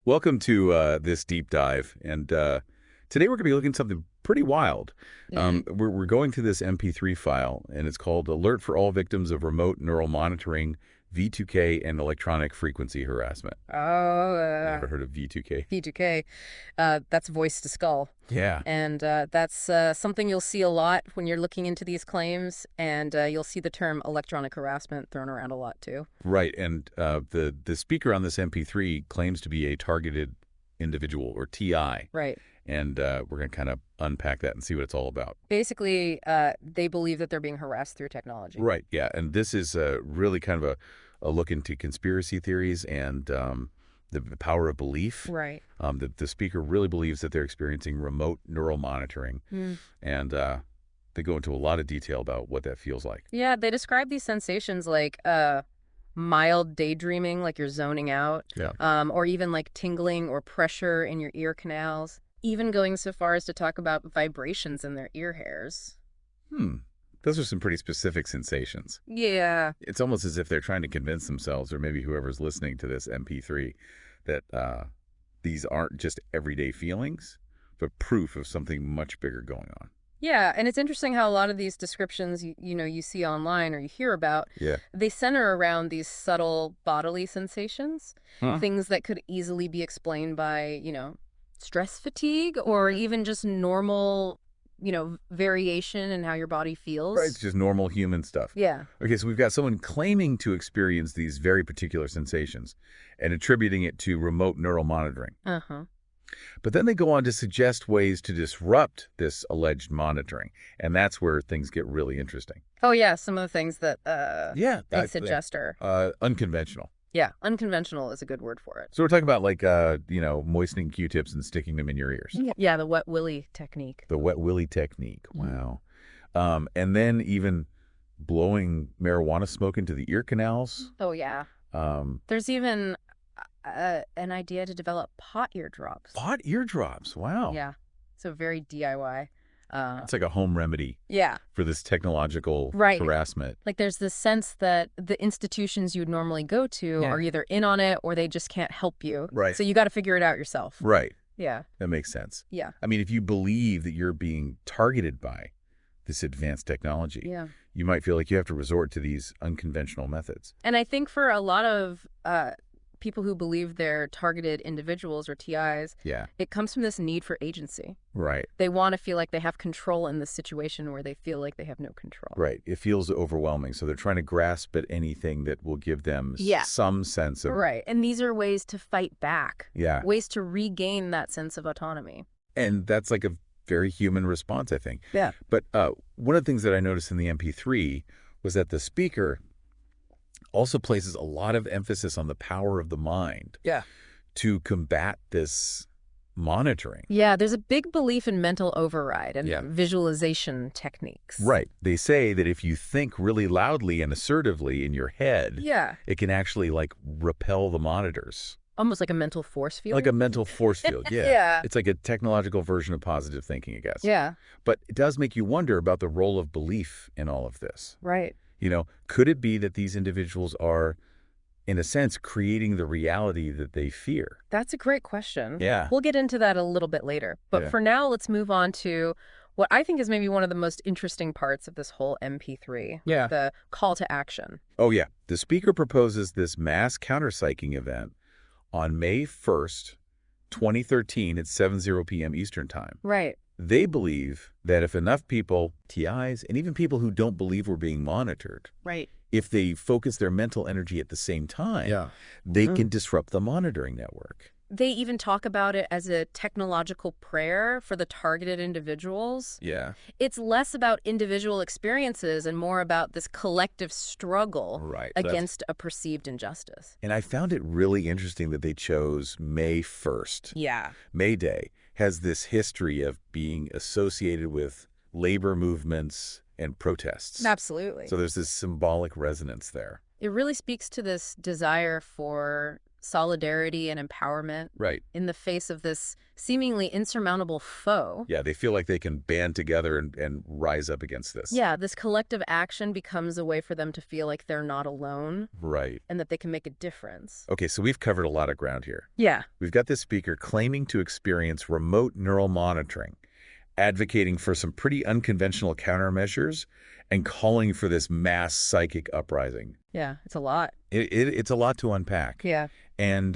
Welcome to this deep dive. And today we're going to be looking at something pretty wild. Mm. We're going through this MP3 file, and it's called Alert for All Victims of Remote Neural Monitoring, V2K, and Electronic Frequency Harassment. Oh, You ever heard of V2K? P2K. That's voice to skull. Yeah. And that's something you'll see a lot when you're looking into these claims. And you'll see the term electronic harassment thrown around a lot, too. Right. And the speaker on this MP3 claims to be a targeted individual, or TI. Right. And we're going to kind of unpack that and see what it's all about. Basically, they believe that they're being harassed through technology. Right. Yeah. And this is really kind of a look into conspiracy theories and the power of belief. Right. The speaker really believes that they're experiencing remote neural monitoring. Mm. And they go into a lot of detail about what that feels like. Yeah, they describe these sensations like mild daydreaming, like you're zoning out. Yeah. Or even like tingling or pressure in your ear canals. Even going so far as to talk about vibrations in their ear hairs. Those are some pretty specific sensations. Yeah. It's almost as if they're trying to convince themselves, or maybe whoever's listening to this MP3, that these aren't just everyday feelings, but proof of something much bigger going on. Yeah, and it's interesting how a lot of these descriptions you see online or you hear about, Yeah. they center around these subtle bodily sensations, Huh? things that could easily be explained by, stress fatigue or even just normal, variation in how your body feels. Right. It's just normal human stuff. Yeah. Okay, so we've got someone claiming to experience these very particular sensations and attributing it to remote neural monitoring. Uh-huh. But then they go on to suggest ways to disrupt this alleged monitoring, and that's where things get really interesting. Oh, yeah, some of the things that Yeah. they suggest are, Unconventional. yeah, unconventional is a good word for it. So we're talking about like, moistening Q-tips and sticking them in your ears. Yeah, the wet willy technique. The wet willy technique. Mhm. Wow. And then even blowing marijuana smoke into the ear canals. Oh, yeah. There's even an idea to develop pot eardrops. Pot eardrops. Wow. Yeah. So very DIY. It's like a home remedy Yeah. for this technological Right. harassment. Like there's this sense that the institutions you'd normally go to Yeah. are either in on it or they just can't help you. Right. So you got to figure it out yourself. Right. Yeah. That makes sense. Yeah. I mean, if you believe that you're being targeted by this advanced technology, Yeah. you might feel like you have to resort to these unconventional methods. And I think for a lot of people who believe they're targeted individuals or TIs, Yeah. it comes from this need for agency. Right. They want to feel like they have control in this situation where they feel like they have no control. Right. It feels overwhelming. So they're trying to grasp at anything that will give them Yeah. some sense of. Right. And these are ways to fight back. Yeah. Ways to regain that sense of autonomy. And that's like a very human response, I think. Yeah. But one of the things that I noticed in the MP3 was that the speaker also places a lot of emphasis on the power of the mind Yeah. to combat this monitoring. Yeah, there's a big belief in mental override and Yeah. visualization techniques. Right. They say that if you think really loudly and assertively in your head, Yeah. it can actually like repel the monitors. Almost like a mental force field. Like a mental force field. Yeah. Yeah. It's like a technological version of positive thinking, I guess. Yeah, But it does make you wonder about the role of belief in all of this. right. Could it be that these individuals are, in a sense, creating the reality that they fear? That's a great question. Yeah. We'll get into that a little bit later. But Yeah. for now, let's move on to what I think is maybe one of the most interesting parts of this whole MP3. Yeah. The call to action. Oh, yeah. The speaker proposes this mass counterpsyching event on May 1st, 2013 at 7:00 p.m. Eastern Time. Right. They believe that if enough people, TIs, and even people who don't believe we're being monitored, Right. if they focus their mental energy at the same time, they can disrupt the monitoring network. They even talk about it as a technological prayer for the targeted individuals. Yeah. It's less about individual experiences and more about this collective struggle Right. against a perceived injustice. And I found it really interesting that they chose May 1st. Yeah. May Day has this history of being associated with labor movements and protests. Absolutely. So there's this symbolic resonance there. It really speaks to this desire for solidarity and empowerment Right. in the face of this seemingly insurmountable foe. Yeah, they feel like they can band together and rise up against this. Yeah, this collective action becomes a way for them to feel like they're not alone Right. and that they can make a difference. Okay, so we've covered a lot of ground here. Yeah. We've got this speaker claiming to experience remote neural monitoring, advocating for some pretty unconventional countermeasures, and calling for this mass psychic uprising. Yeah, it's a lot. It's a lot to unpack. Yeah. And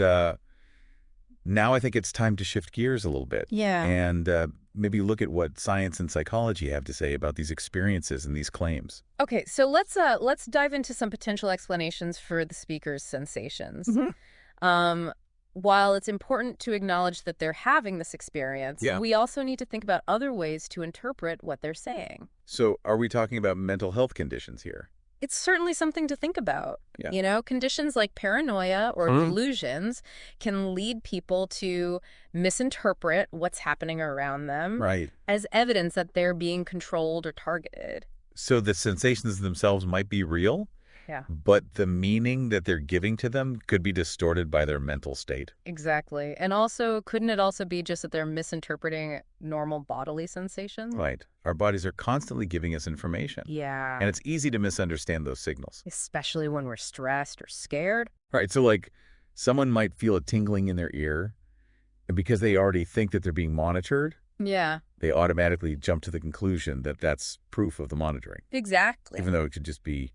now I think it's time to shift gears a little bit. Yeah. And maybe look at what science and psychology have to say about these experiences and these claims. Okay, so let's dive into some potential explanations for the speaker's sensations. While it's important to acknowledge that they're having this experience, Yeah. we also need to think about other ways to interpret what they're saying. So are we talking about mental health conditions here? It's certainly something to think about. Yeah. You know, conditions like paranoia or Mhm. delusions can lead people to misinterpret what's happening around them Right. as evidence that they're being controlled or targeted. So the sensations themselves might be real, Yeah. but the meaning that they're giving to them could be distorted by their mental state. Exactly. And also, couldn't it also be just that they're misinterpreting normal bodily sensations? Right. Our bodies are constantly giving us information. Yeah. And it's easy to misunderstand those signals. Especially when we're stressed or scared. Right. So like someone might feel a tingling in their ear, and because they already think that they're being monitored, Yeah, they automatically jump to the conclusion that that's proof of the monitoring, exactly. even though it could just be,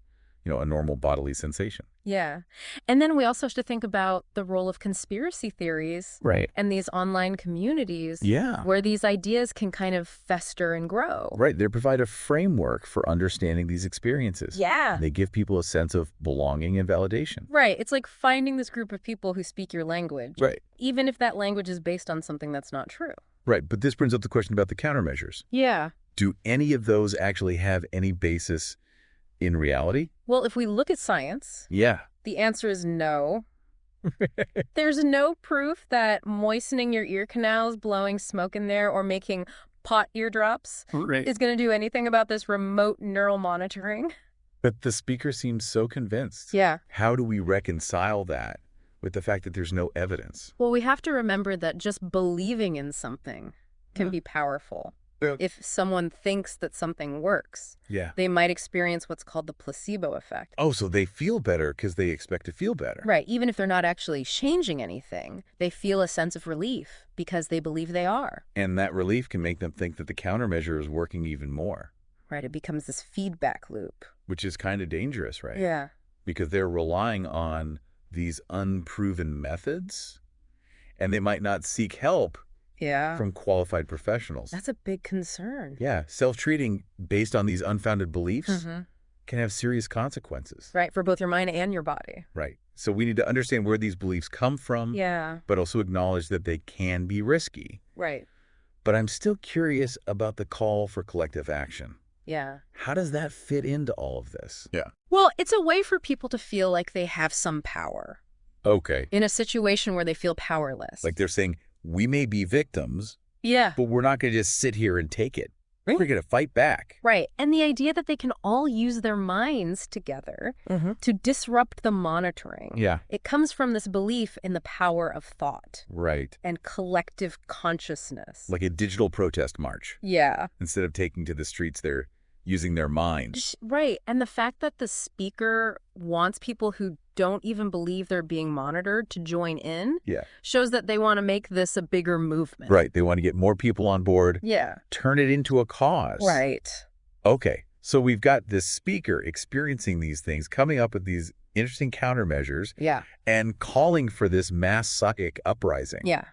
a normal bodily sensation. Yeah. And then we also have to think about the role of conspiracy theories Right. and these online communities Yeah. where these ideas can kind of fester and grow. Right. They provide a framework for understanding these experiences. Yeah. They give people a sense of belonging and validation. Right. It's like finding this group of people who speak your language, Right. even if that language is based on something that's not true. Right. But this brings up the question about the countermeasures. Yeah. Do any of those actually have any basis in reality? Well, if we look at science, Yeah. the answer is no. There's no proof that moistening your ear canals, blowing smoke in there, or making pot eardrops Right. is going to do anything about this remote neural monitoring. But the speaker seems so convinced. Yeah. How do we reconcile that with the fact that there's no evidence? Well, we have to remember that just believing in something can be powerful. Yeah. If someone thinks that something works, Yeah. they might experience what's called the placebo effect. Oh, so they feel better because they expect to feel better. Right. Even if they're not actually changing anything, they feel a sense of relief because they believe they are. And that relief can make them think that the countermeasure is working even more, Right. It becomes this feedback loop. which is kind of dangerous, right? Yeah. Because they're relying on these unproven methods, and they might not seek help Yeah. from qualified professionals. That's a big concern. Yeah, self-treating based on these unfounded beliefs Mhm. can have serious consequences. Right. For both your mind and your body. Right. So we need to understand where these beliefs come from, Yeah. but also acknowledge that they can be risky. Right. But I'm still curious about the call for collective action. Yeah. How does that fit into all of this? Yeah. Well, it's a way for people to feel like they have some power Okay. in a situation where they feel powerless. Like they're saying, we may be victims, Yeah. but we're not going to just sit here and take it. Right. We're going to fight back. Right. And the idea that they can all use their minds together to disrupt the monitoring. Yeah. It comes from this belief in the power of thought Right. and collective consciousness. Like a digital protest march. Yeah. Instead of taking to the streets, they're using their minds. Right. And the fact that the speaker wants people who don't even believe they're being monitored to join in Yeah. shows that they want to make this a bigger movement. Right. They want to get more people on board, Yeah. turn it into a cause. Right. Okay. So we've got this speaker experiencing these things, coming up with these interesting countermeasures, Yeah. and calling for this mass psychic uprising. Yeah.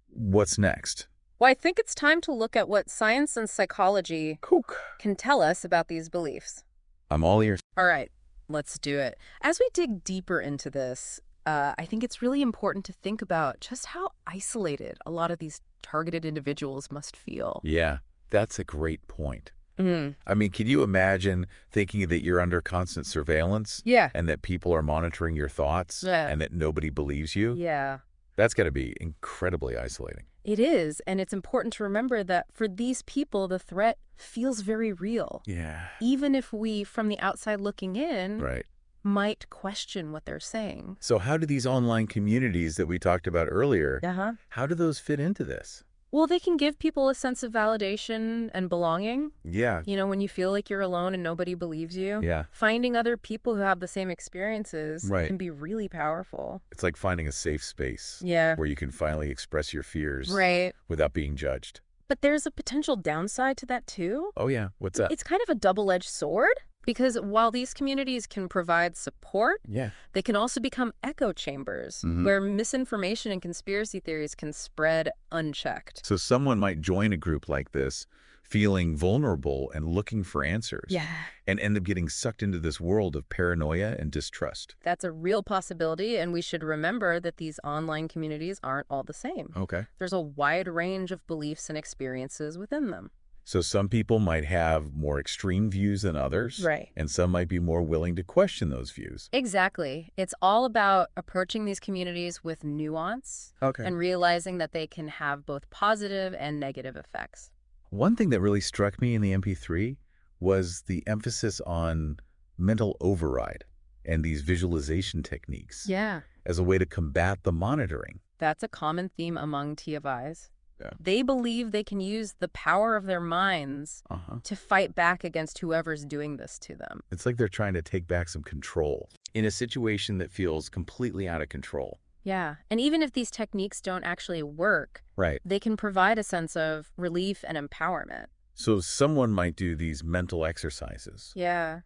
What's next? Well, I think it's time to look at what science and psychology Kook. can tell us about these beliefs. I'm all ears. All right, let's do it. As we dig deeper into this, I think it's really important to think about just how isolated a lot of these targeted individuals must feel. Yeah, that's a great point. Mm. I mean, can you imagine thinking that you're under constant surveillance Yeah. and that people are monitoring your thoughts Yeah. and that nobody believes you? Yeah. That's got to be incredibly isolating. It is, and it's important to remember that for these people, the threat feels very real. Yeah. Even if we, from the outside looking in, Right. might question what they're saying. So how do these online communities that we talked about earlier, Uh-huh. how do those fit into this? Well, they can give people a sense of validation and belonging. Yeah. You know, when you feel like you're alone and nobody believes you, Yeah. finding other people who have the same experiences Right. can be really powerful. It's like finding a safe space Yeah. where you can finally express your fears Right. without being judged. But there's a potential downside to that too. Oh, yeah. What's that? It's kind of a double-edged sword because while these communities can provide support, Yeah. they can also become echo chambers where misinformation and conspiracy theories can spread unchecked. So someone might join a group like this feeling vulnerable and looking for answers. Yeah. And end up getting sucked into this world of paranoia and distrust. That's a real possibility, and we should remember that these online communities aren't all the same. Okay. There's a wide range of beliefs and experiences within them. So some people might have more extreme views than others. Right. And some might be more willing to question those views. Exactly. It's all about approaching these communities with nuance Okay. and realizing that they can have both positive and negative effects. One thing that really struck me in the MP3 was the emphasis on mental override and these visualization techniques Yeah. as a way to combat the monitoring. That's a common theme among TFIs. Yeah. They believe they can use the power of their minds to fight back against whoever's doing this to them. It's like they're trying to take back some control in a situation that feels completely out of control. Yeah. And even if these techniques don't actually work, Right. they can provide a sense of relief and empowerment. So someone might do these mental exercises Yeah.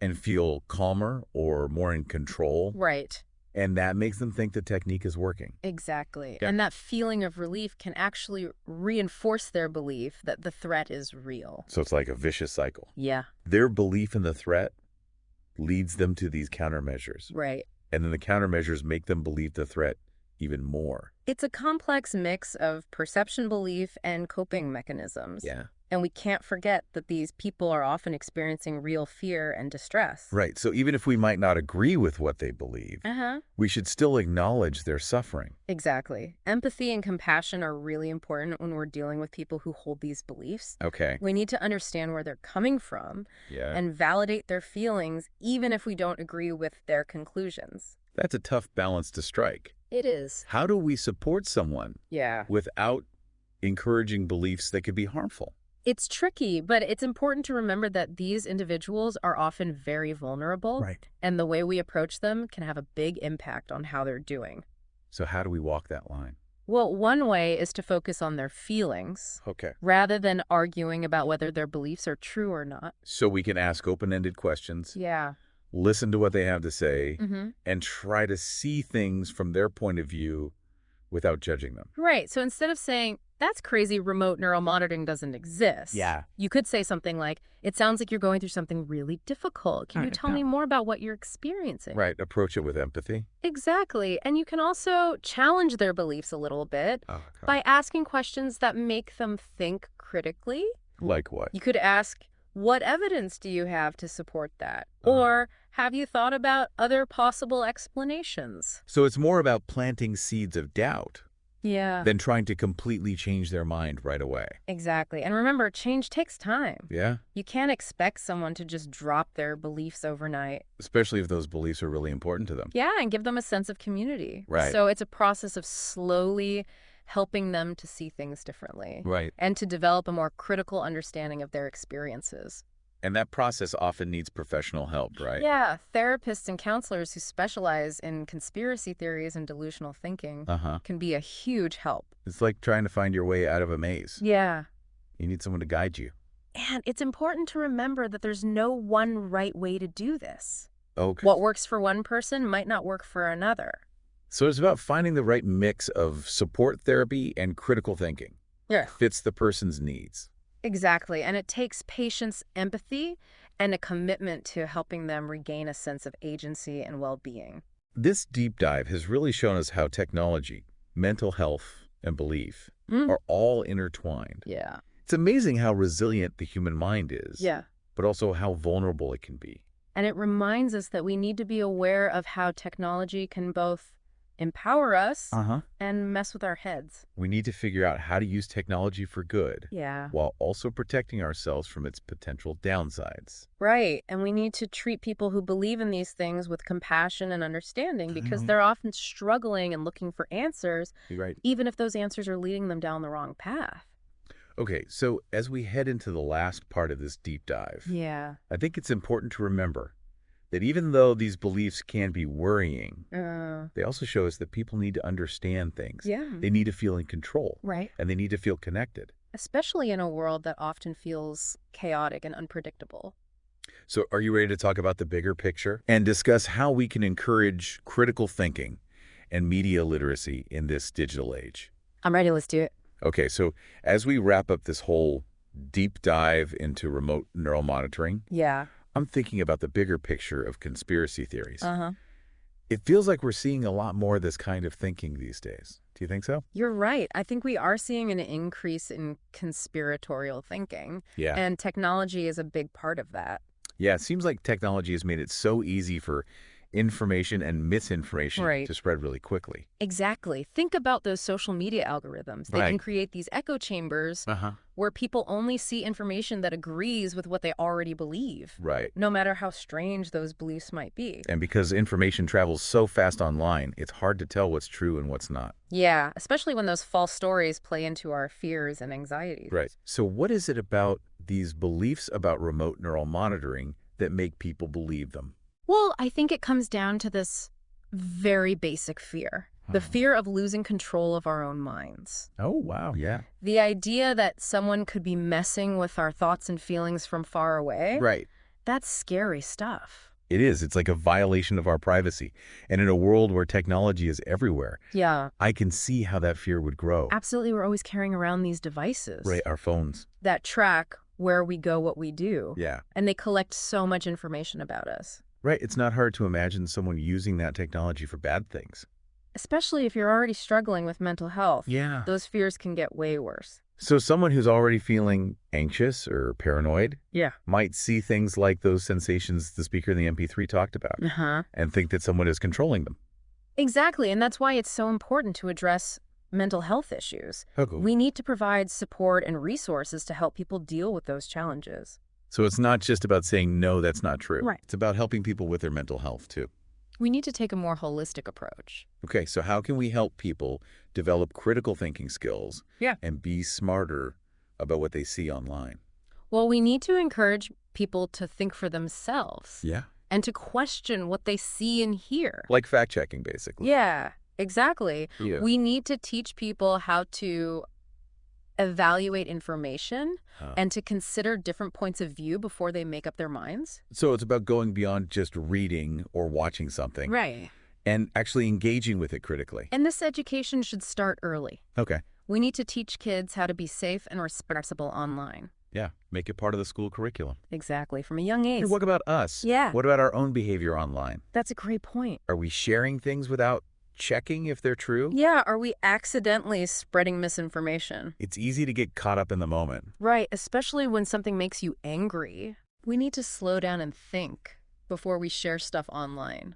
and feel calmer or more in control, Right. and that makes them think the technique is working. Exactly. Yeah. And that feeling of relief can actually reinforce their belief that the threat is real. So it's like a vicious cycle. Yeah. Their belief in the threat leads them to these countermeasures, Right. and then the countermeasures make them believe the threat even more. It's a complex mix of perception, belief, and coping mechanisms. Yeah. And we can't forget that these people are often experiencing real fear and distress. Right. So even if we might not agree with what they believe, Uh-huh. we should still acknowledge their suffering. Exactly. Empathy and compassion are really important when we're dealing with people who hold these beliefs. Okay. We need to understand where they're coming from Yeah. and validate their feelings, even if we don't agree with their conclusions. That's a tough balance to strike. It is. How do we support someone Yeah. without encouraging beliefs that could be harmful? It's tricky, but it's important to remember that these individuals are often very vulnerable. Right. And the way we approach them can have a big impact on how they're doing. So how do we walk that line? Well, one way is to focus on their feelings Okay. rather than arguing about whether their beliefs are true or not. So we can ask open-ended questions, Yeah. listen to what they have to say, Mm-hmm. and try to see things from their point of view without judging them. Right. So instead of saying, that's crazy, remote neural monitoring doesn't exist. Yeah. You could say something like, it sounds like you're going through something really difficult. Can you tell me more about what you're experiencing? Right. Approach it with empathy. Exactly. And you can also challenge their beliefs a little bit by asking questions that make them think critically. Like what? You could ask, what evidence do you have to support that? Or have you thought about other possible explanations? So it's more about planting seeds of doubt Yeah. than trying to completely change their mind right away. Exactly. And remember, change takes time. Yeah? You can't expect someone to just drop their beliefs overnight. Especially if those beliefs are really important to them. Yeah, and give them a sense of community. Right. So it's a process of slowly helping them to see things differently Right. and to develop a more critical understanding of their experiences. And that process often needs professional help, right? Yeah, therapists and counselors who specialize in conspiracy theories and delusional thinking Uh-huh. can be a huge help. It's like trying to find your way out of a maze. Yeah. You need someone to guide you. And it's important to remember that there's no one right way to do this. Okay. What works for one person might not work for another. So it's about finding the right mix of support therapy and critical thinking. Yeah. Fits the person's needs. Exactly. And it takes patience, empathy, and a commitment to helping them regain a sense of agency and well-being. This deep dive has really shown us how technology, mental health, and belief are all intertwined. Yeah. It's amazing how resilient the human mind is, Yeah. but also how vulnerable it can be. And it reminds us that we need to be aware of how technology can both empower us Uh-huh. and mess with our heads. We need to figure out how to use technology for good Yeah. while also protecting ourselves from its potential downsides. Right. And we need to treat people who believe in these things with compassion and understanding because Mhm. they're often struggling and looking for answers, You're right. even if those answers are leading them down the wrong path. Okay, so as we head into the last part of this deep dive, Yeah. I think it's important to remember that even though these beliefs can be worrying, they also show us that people need to understand things. Yeah. They need to feel in control, Right. and they need to feel connected. Especially in a world that often feels chaotic and unpredictable. So are you ready to talk about the bigger picture and discuss how we can encourage critical thinking and media literacy in this digital age? I'm ready. Let's do it. Okay, so as we wrap up this whole deep dive into remote neural monitoring, Yeah. I'm thinking about the bigger picture of conspiracy theories. Uh-huh. It feels like we're seeing a lot more of this kind of thinking these days. Do you think so? You're right. I think we are seeing an increase in conspiratorial thinking, Yeah. and technology is a big part of that. Yeah, it seems like technology has made it so easy for information and misinformation Right. to spread really quickly. Exactly. Think about those social media algorithms. They can Right. create these echo chambers Uh-huh. where people only see information that agrees with what they already believe, Right. no matter how strange those beliefs might be. And because information travels so fast online, it's hard to tell what's true and what's not. Yeah, especially when those false stories play into our fears and anxieties. Right. So what is it about these beliefs about remote neural monitoring that make people believe them? Well, I think it comes down to this very basic fear. The fear of losing control of our own minds. Oh, wow. Yeah. The idea that someone could be messing with our thoughts and feelings from far away, Right. that's scary stuff. It is. It's like a violation of our privacy. And in a world where technology is everywhere, Yeah, I can see how that fear would grow. absolutely. We're always carrying around these devices Right. Our phones. that track where we go, what we do, Yeah. and they collect so much information about us. Right. It's not hard to imagine someone using that technology for bad things. Especially if you're already struggling with mental health. Yeah. Those fears can get way worse. So someone who's already feeling anxious or paranoid Yeah. might see things like those sensations the speaker in the MP3 talked about Uh-huh. and think that someone is controlling them. Exactly, and that's why it's so important to address mental health issues. Okay. We need to provide support and resources to help people deal with those challenges. So it's not just about saying, no, that's not true. Right. It's about helping people with their mental health, too. We need to take a more holistic approach. Okay, so how can we help people develop critical thinking skills and be smarter about what they see online? Well, we need to encourage people to think for themselves Yeah. and to question what they see and hear. Like fact-checking, basically. Yeah, exactly. Yeah. We need to teach people how to evaluate information and to consider different points of view before they make up their minds. So it's about going beyond just reading or watching something Right. and actually engaging with it critically. And this education should start early. Okay. We need to teach kids how to be safe and responsible online. Yeah. Make it part of the school curriculum. Exactly, from a young age. Hey, what about us? Yeah. What about our own behavior online? That's a great point. Are we sharing things without checking if they're true? Yeah, are we accidentally spreading misinformation? It's easy to get caught up in the moment. Right, especially when something makes you angry. We need to slow down and think before we share stuff online.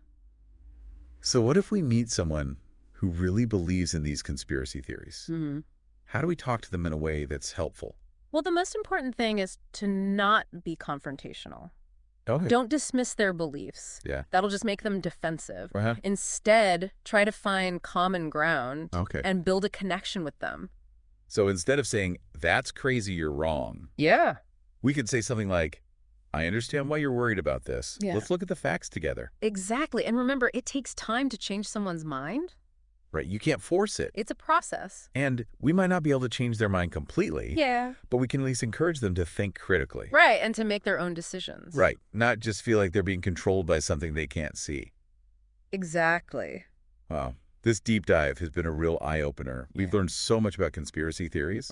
So what if we meet someone who really believes in these conspiracy theories? How do we talk to them in a way that's helpful? Well, the most important thing is to not be confrontational. Okay. Don't dismiss their beliefs. Yeah. That'll just make them defensive. Uh-huh. Instead, try to find common ground Okay. and build a connection with them. So instead of saying, that's crazy, you're wrong, Yeah. we could say something like, I understand why you're worried about this. Yeah. Let's look at the facts together. Exactly. And remember, it takes time to change someone's mind. Right? You can't force it. It's a process. And we might not be able to change their mind completely, Yeah. but we can at least encourage them to think critically. Right, and to make their own decisions. Right. Not just feel like they're being controlled by something they can't see. Exactly. Wow. This deep dive has been a real eye-opener. We've learned so much about conspiracy theories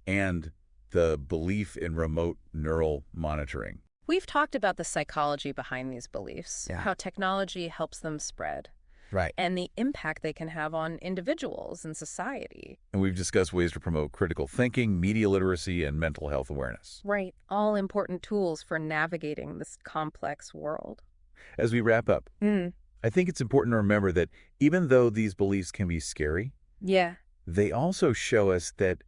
and the belief in remote neural monitoring. We've talked about the psychology behind these beliefs, Yeah. how technology helps them spread, Right. and the impact they can have on individuals and society. And we've discussed ways to promote critical thinking, media literacy, and mental health awareness. Right. All important tools for navigating this complex world. As we wrap up, I think it's important to remember that even though these beliefs can be scary, Yeah. they also show us that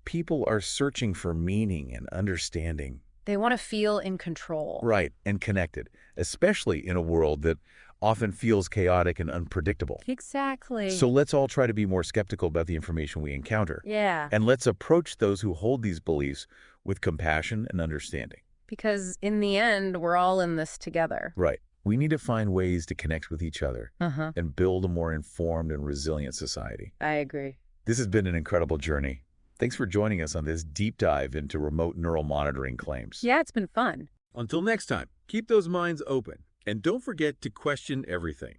people are searching for meaning and understanding. They want to feel in control. Right, and connected, especially in a world that often feels chaotic and unpredictable. Exactly. So let's all try to be more skeptical about the information we encounter. Yeah. And let's approach those who hold these beliefs with compassion and understanding. Because in the end, we're all in this together. Right. We need to find ways to connect with each other Uh-huh. and build a more informed and resilient society. I agree. This has been an incredible journey. Thanks for joining us on this deep dive into remote neural monitoring claims. Yeah, it's been fun. Until next time, keep those minds open and don't forget to question everything.